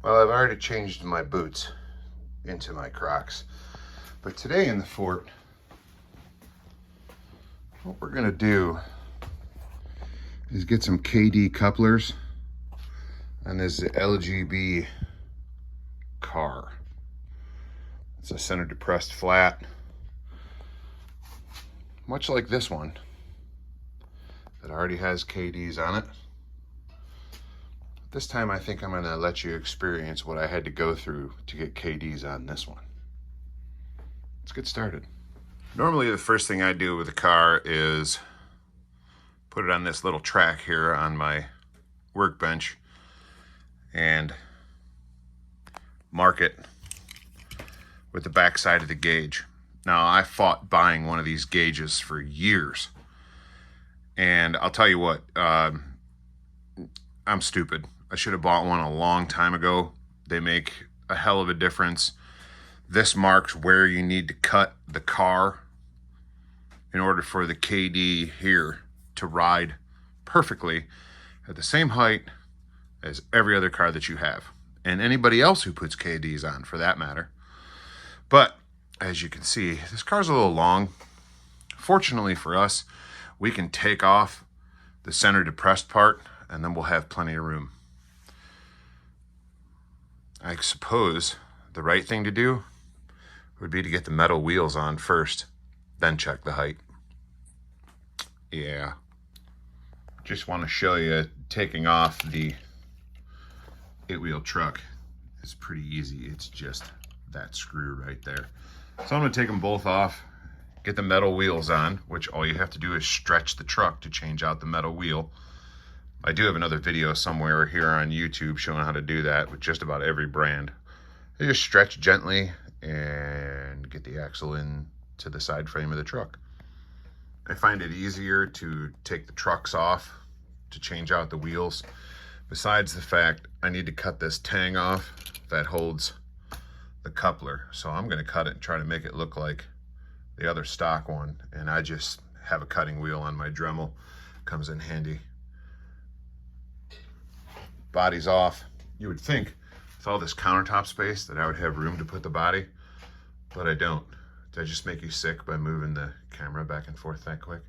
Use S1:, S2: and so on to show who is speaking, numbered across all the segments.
S1: Well, I've already changed my boots into my Crocs, but today in the fort, what we're gonna do is get some Kadee couplers on this LGB car. It's a center depressed flat, much like this one that already has Kadees on it. This time I think I'm gonna let you experience what I had to go through to get Kadees on this one. Let's get started. Normally the first thing I do with the car is put it on this little track here on my workbench and mark it with the back side of the gauge. Now, I fought buying one of these gauges for years, and I'll tell you what, I'm stupid. I should have bought one a long time ago. They make a hell of a difference. This marks where you need to cut the car in order for the Kadee here to ride perfectly at the same height as every other car that you have, and anybody else who puts Kadees on for that matter. But as you can see, this car's a little long. Fortunately for us, we can take off the center depressed part and then we'll have plenty of room. I suppose the right thing to do would be to get the metal wheels on first, then check the height. Yeah. Just want to show you taking off the 8-wheel truck is pretty easy. It's just that screw right there. So I'm going to take them both off, get the metal wheels on, which all you have to do is stretch the truck to change out the metal wheel. I do have another video somewhere here on YouTube showing how to do that with just about every brand. You just stretch gently and get the axle in to the side frame of the truck. I find it easier to take the trucks off to change out the wheels. Besides the fact I need to cut this tang off that holds the coupler. So I'm going to cut it and try to make it look like the other stock one. And I just have a cutting wheel on my Dremel. Comes in handy. Body's off. You would think with all this countertop space that I would have room to put the body, but I don't. Did I just make you sick by moving the camera back and forth that quick?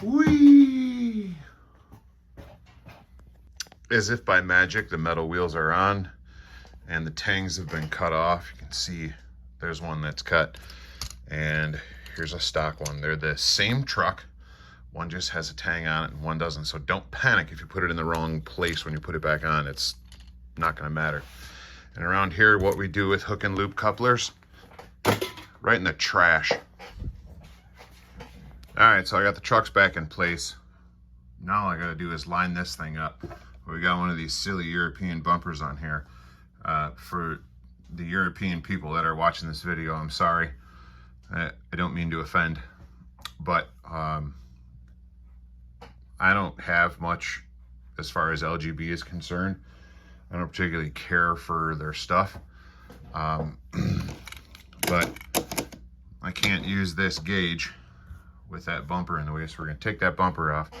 S1: Whee! As if by magic, the metal wheels are on and the tangs have been cut off. You can see there's one that's cut, and here's a stock one. They're the same truck. One just has a tang on it and one doesn't. So don't panic if you put it in the wrong place when you put it back on. It's not going to matter. And around here, what we do with hook and loop couplers, right in the trash. All right, so I got the trucks back in place. Now all I got to do is line this thing up. We got one of these silly European bumpers on here. For the European people that are watching this video, I'm sorry. I don't mean to offend, but I don't have much as far as LGB is concerned. I don't particularly care for their stuff, but I can't use this gauge with that bumper in the way, so we're going to take that bumper off.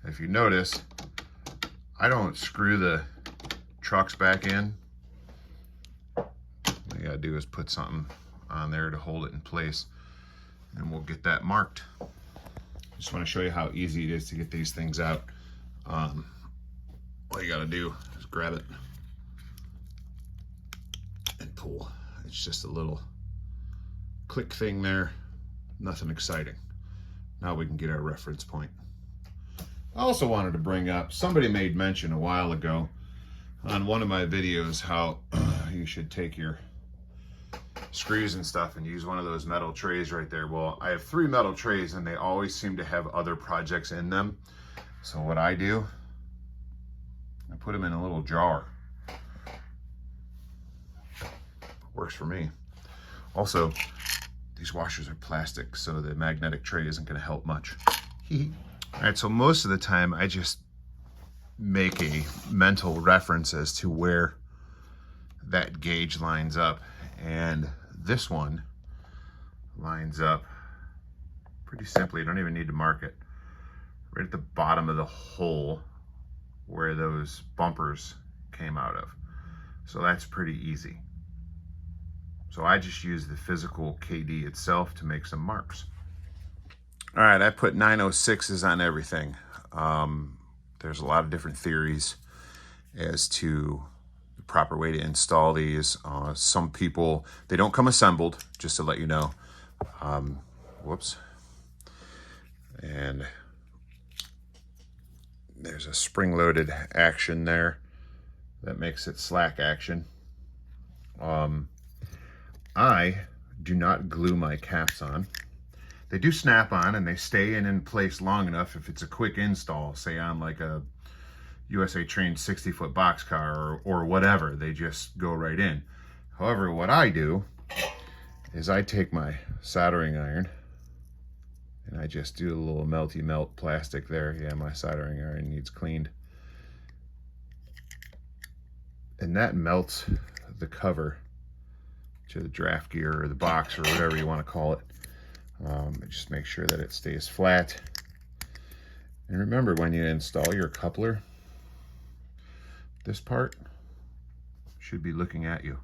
S1: If you notice, I don't screw the trucks back in. All you gotta do is put something on there to hold it in place, and we'll get that marked. Just want to show you how easy it is to get these things out. All you gotta do is grab it and pull. It's just a little click thing there, nothing exciting. Now we can get our reference point. I also wanted to bring up, somebody made mention a while ago on one of my videos how you should take your screws and stuff and use one of those metal trays right there. Well, I have 3 metal trays and they always seem to have other projects in them. So what I do, I put them in a little jar. Works for me. Also, these washers are plastic, so the magnetic tray isn't going to help much. All right, so most of the time I just make a mental reference as to where that gauge lines up, and this one lines up pretty simply. You don't even need to mark it. Right at the bottom of the hole where those bumpers came out of. So that's pretty easy. So I just use the physical Kadee itself to make some marks. All right, I put 906's on everything. There's a lot of different theories as to the proper way to install these. Some people, they don't come assembled, just to let you know. Whoops. And there's a spring-loaded action there that makes it slack action. I do not glue my caps on. They do snap on and they stay in place long enough if it's a quick install, say on like a USA trained 60-foot boxcar or whatever, they just go right in. However, what I do is I take my soldering iron and I just do a little melty melt plastic there. Yeah, my soldering iron needs cleaned. And that melts the cover to the draft gear or the box or whatever you want to call it. Just make sure that it stays flat. And remember, when you install your coupler, this part should be looking at you.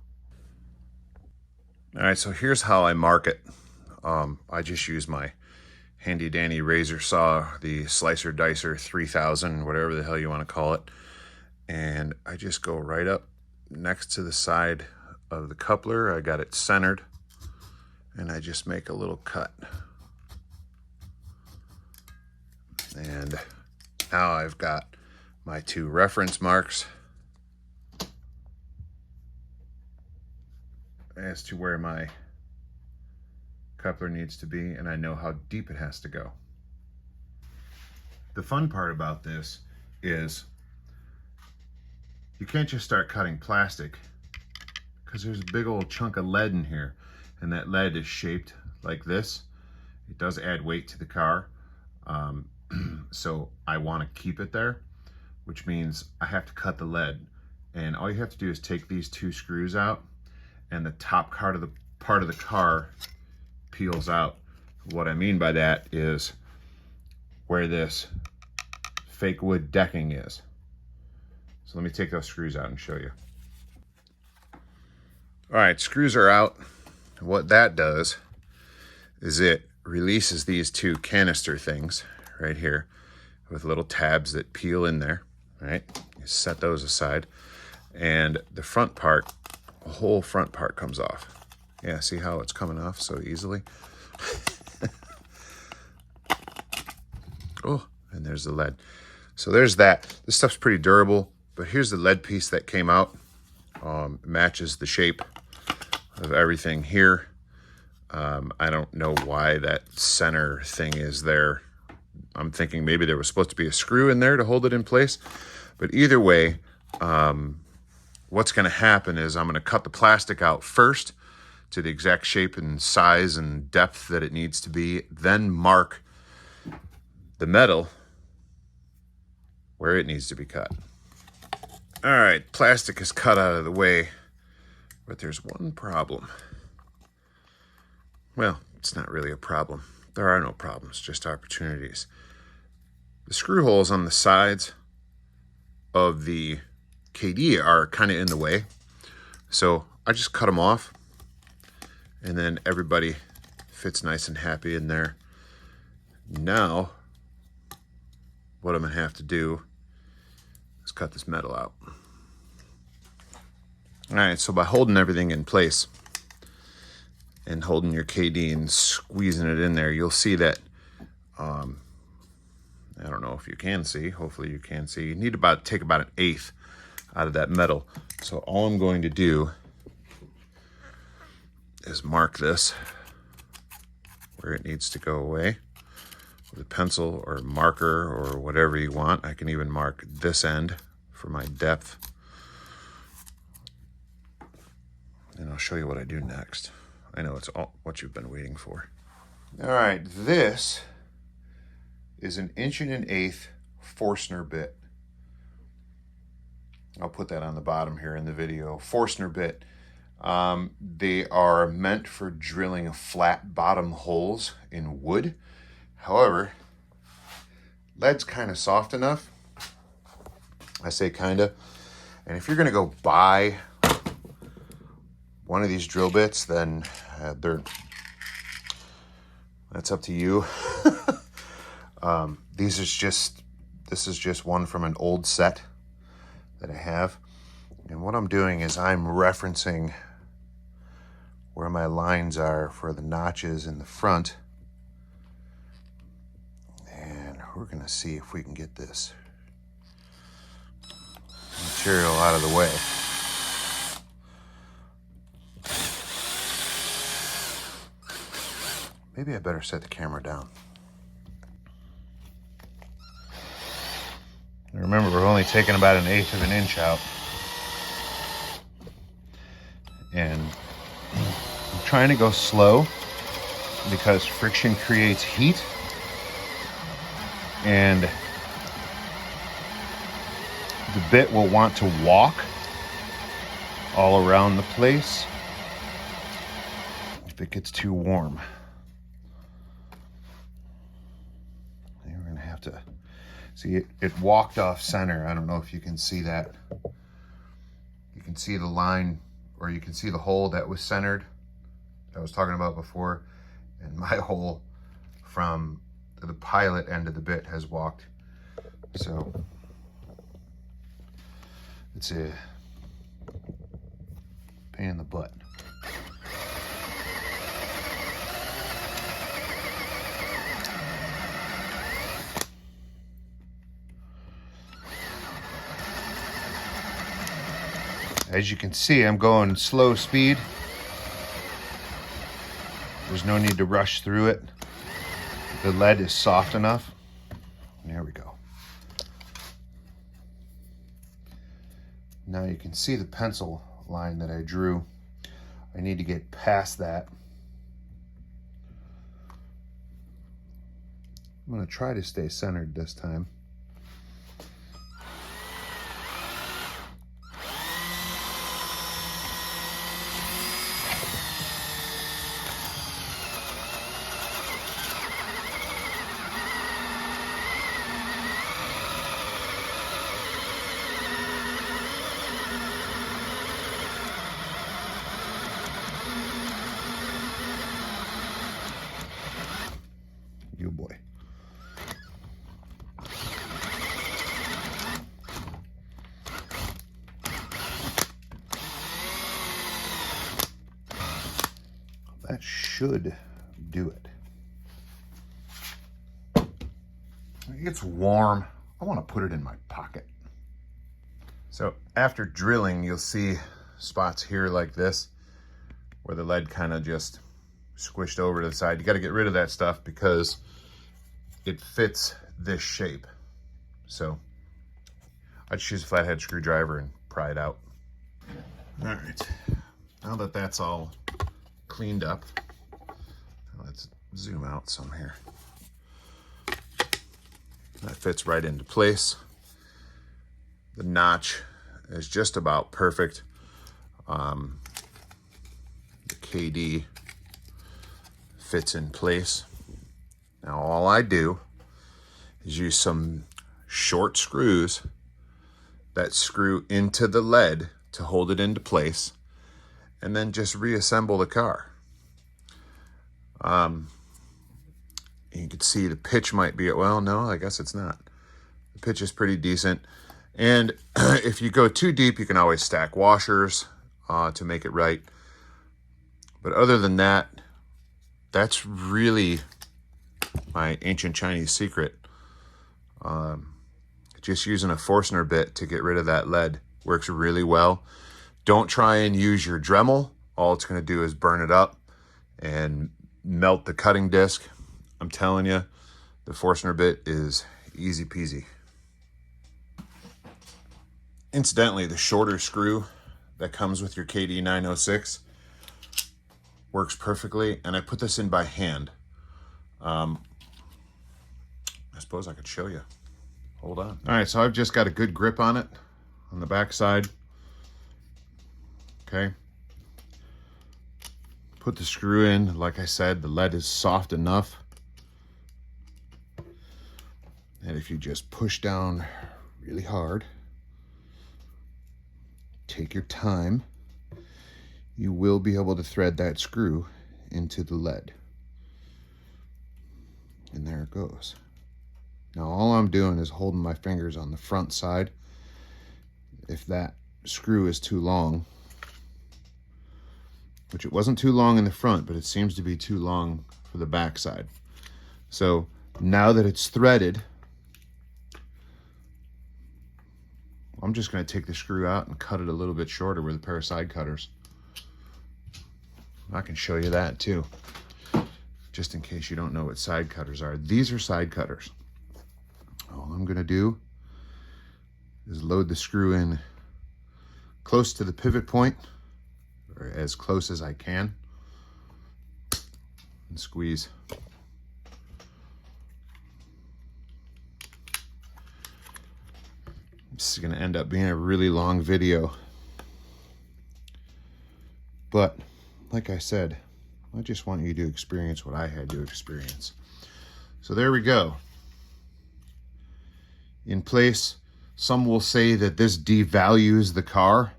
S1: All right, so here's how I mark it. I just use my handy dandy razor saw, the Slicer Dicer 3000, whatever the hell you want to call it. And I just go right up next to the side of the coupler. I got it centered and I just make a little cut. And now I've got my two reference marks as to where my coupler needs to be, and I know how deep it has to go. The fun part about this is you can't just start cutting plastic, because there's a big old chunk of lead in here, and that lead is shaped like this. It does add weight to the car, so I want to keep it there, which means I have to cut the lead. And all you have to do is take these two screws out, and the top part of the car peels out. What I mean by that is where this fake wood decking is. So let me take those screws out and show you. All right, screws are out. What that does is it releases these two canister things right here with little tabs that peel in there, right? You set those aside, and the front part, the whole front part comes off. Yeah, see how it's coming off so easily? Oh, and there's the lead. So there's that. This stuff's pretty durable, but here's the lead piece that came out. It matches the shape of everything here. I don't know why that center thing is there. I'm thinking maybe there was supposed to be a screw in there to hold it in place. But either way, what's going to happen is I'm going to cut the plastic out first to the exact shape and size and depth that it needs to be, then mark the metal where it needs to be cut. All right, plastic is cut out of the way, but there's one problem. Well, it's not really a problem. There are no problems, just opportunities. The screw holes on the sides of the Kadee are kind of in the way, so I just cut them off, and then everybody fits nice and happy in there. Now, what I'm going to have to do is cut this metal out. All right, so by holding everything in place and holding your Kadee and squeezing it in there, you'll see that, I don't know if you can see, hopefully you can see, you need to take about 1/8 out of that metal. So all I'm going to do is mark this where it needs to go away with a pencil or marker or whatever you want. I can even mark this end for my depth. And I'll show you what I do next. I know it's all what you've been waiting for. All right, this is an 1 1/8" Forstner bit. I'll put that on the bottom here in the video. Forstner bit. They are meant for drilling flat bottom holes in wood. However, lead's kind of soft enough. I say kind of. And if you're going to go buy one of these drill bits, then that's up to you. This is just one from an old set that I have. And what I'm doing is I'm referencing where my lines are for the notches in the front. And we're going to see if we can get this material out of the way. Maybe I better set the camera down. Remember, we're only taking about 1/8 of an inch out. And I'm trying to go slow because friction creates heat. And the bit will want to walk all around the place if it gets too warm. And we're going to have to see it walked off center. I don't know if you can see that. You can see the line, or you can see the hole that was centered that I was talking about before. And my hole from the pilot end of the bit has walked. So it's a pain in the butt. As you can see, I'm going slow speed. There's no need to rush through it. The lead is soft enough. There we go. Now you can see the pencil line that I drew. I need to get past that. I'm going to try to stay centered this time. You boy. That should do it. When it gets warm, I want to put it in my pocket. So after drilling, you'll see spots here like this where the lead kind of just squished over to the side. You got to get rid of that stuff because it fits this shape. So I'd just use a flathead screwdriver and pry it out. All right, now that that's all cleaned up, let's zoom out some here. That fits right into place. The notch is just about perfect. The Kadee fits in place. Now all I do is use some short screws that screw into the lead to hold it into place, and then just reassemble the car. You can see the pitch might be, well, no, I guess it's not. The pitch is pretty decent. And if you go too deep, you can always stack washers to make it right. But other than that, that's really my ancient Chinese secret. Just using a Forstner bit to get rid of that lead works really well. Don't try and use your Dremel. All it's going to do is burn it up and melt the cutting disc. I'm telling you, the Forstner bit is easy peasy. Incidentally, the shorter screw that comes with your Kadee 906 works perfectly, and I put this in by hand. I suppose I could show you. Hold on. All right, so I've just got a good grip on it on the back side. Okay. Put the screw in. Like I said, the lead is soft enough. And if you just push down really hard, take your time, you will be able to thread that screw into the lead. And there it goes. Now all I'm doing is holding my fingers on the front side. If that screw is too long, which it wasn't too long in the front, but it seems to be too long for the back side. So now that it's threaded, I'm just going to take the screw out and cut it a little bit shorter with a pair of side cutters. I can show you that too, just in case you don't know what side cutters are. These are side cutters. All I'm going to do is load the screw in close to the pivot point, or as close as I can, and squeeze. This is going to end up being a really long video, but like I said, I just want you to experience what I had to experience. So there we go. In place, some will say that this devalues the car,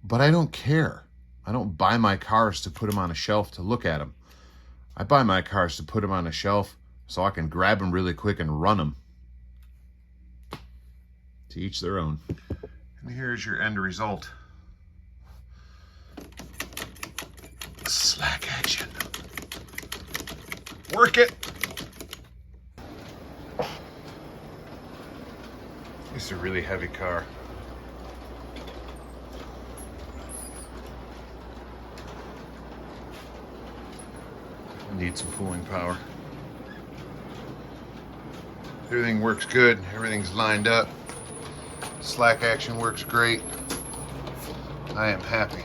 S1: but I don't care. I don't buy my cars to put them on a shelf to look at them. I buy my cars to put them on a shelf so I can grab them really quick and run them. To each their own. And here's your end result. Slack action. Work it. This is a really heavy car. Need some cooling power. Everything works good. Everything's lined up. Slack action works great. I am happy.